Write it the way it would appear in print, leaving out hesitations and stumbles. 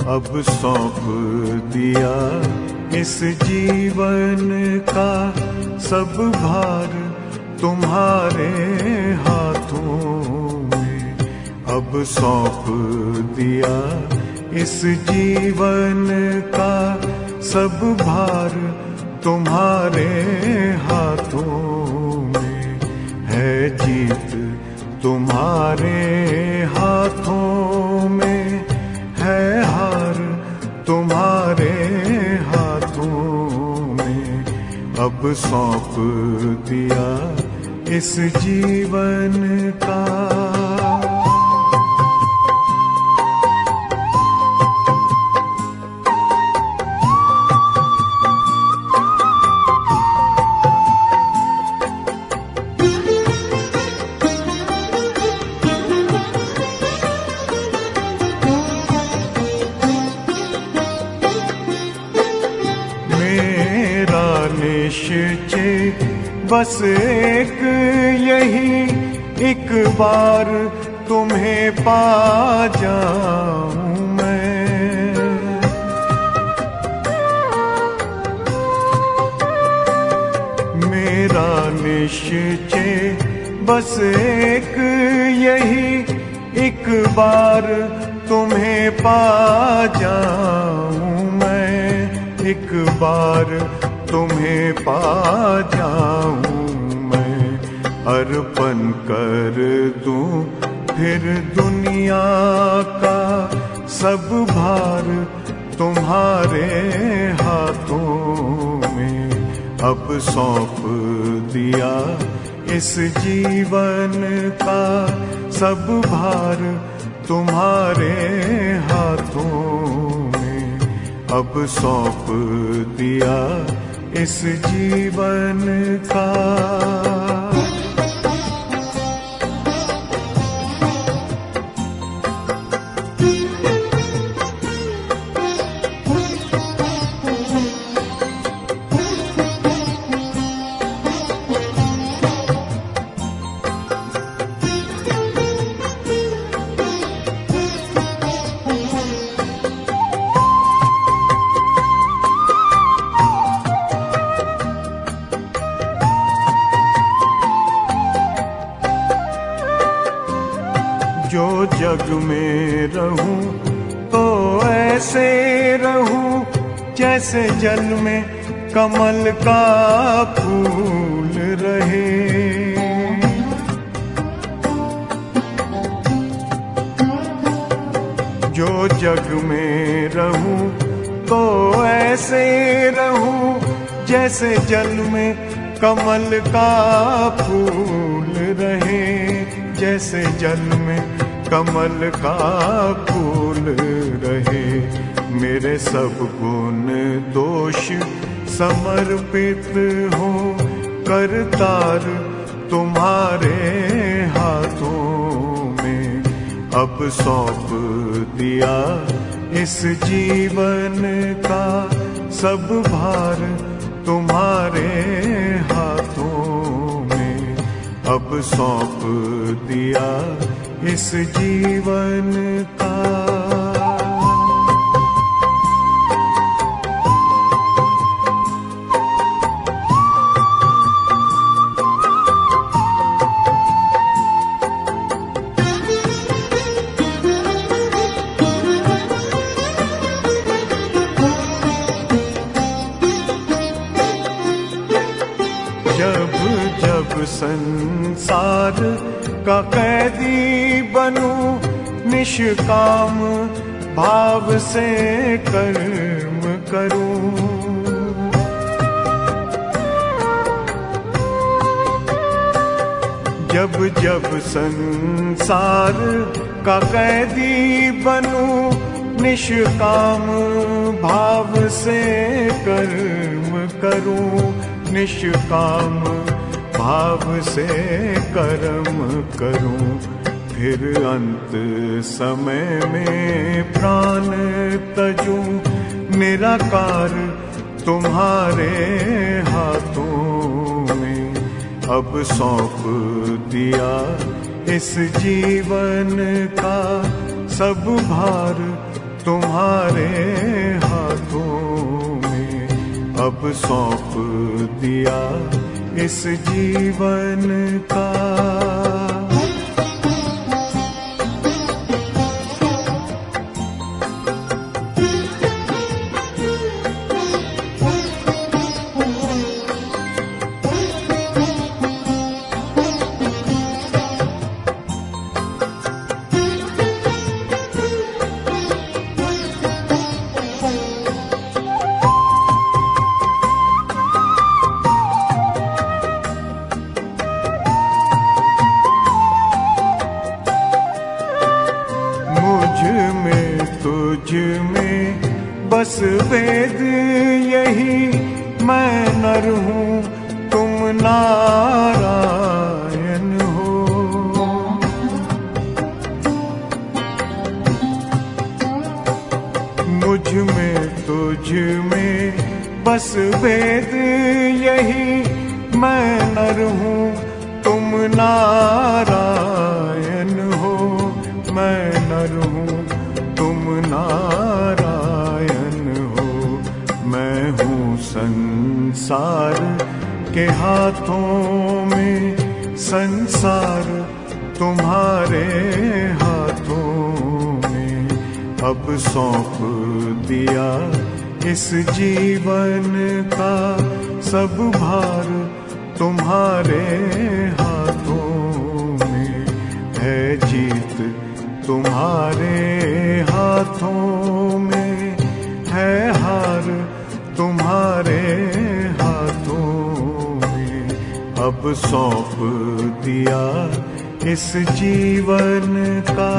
अब सौंप दिया इस जीवन का सब भार तुम्हारे हाथों में। अब सौंप दिया इस जीवन का सब भार तुम्हारे हाथों में। है जीत तुम्हारे हाथों में, है हार तुम्हारे हाथों में। अब सौंप दिया इस जीवन का। निश्चय बस एक यही, एक बार तुम्हें पा जाऊं मैं। मेरा निश्चय बस एक यही, एक बार तुम्हें पा जाऊं मैं। एक बार तुम्हें पा जाऊं मैं। अर्पण कर दूं फिर दुनिया का सब भार तुम्हारे हाथों में। अब सौंप दिया इस जीवन का सब भार तुम्हारे हाथों में। अब सौंप दिया इस जीवन का। जो जग में रहूं तो ऐसे रहूं जैसे जल में कमल का फूल रहे। जो जग में रहूं तो ऐसे रहूं जैसे जल में कमल का फूल रहे। जैसे जल में कमल का फूल रहे। मेरे सब गुण दोष समर्पित हो करतार तुम्हारे हाथों में। अब सौंप दिया इस जीवन का सब भार तुम्हारे हाथों में। अब सौंप दिया इस जीवन का। जब जब संसार का कैदी बनूं निष्काम भाव से कर्म करूं। जब जब संसार का कैदी बनूं निष्काम भाव से कर्म करूं। निष्काम भाव से कर्म करूं। फिर अंत समय में प्राण तजूं निराकार तुम्हारे हाथों में। अब सौंप दिया इस जीवन का सब भार तुम्हारे हाथों में अब सौंप दिया इस जीवन का। तुझ में बस वेद यही, मैं नर हूँ तुम नारायण हो। मुझ में तुझ में बस वेद यही, मैं नर हूँ तुम नारायण हो। मैं नर हूँ तुम नारायण हो। मैं हूँ संसार के हाथों में, संसार तुम्हारे हाथों में अब सौंप दिया इस जीवन का। सब भार तुम्हारे हाथों में है, जीत तुम्हारे हाथों में है, हार तुम्हारे हाथों में अब सौंप दिया इस जीवन का।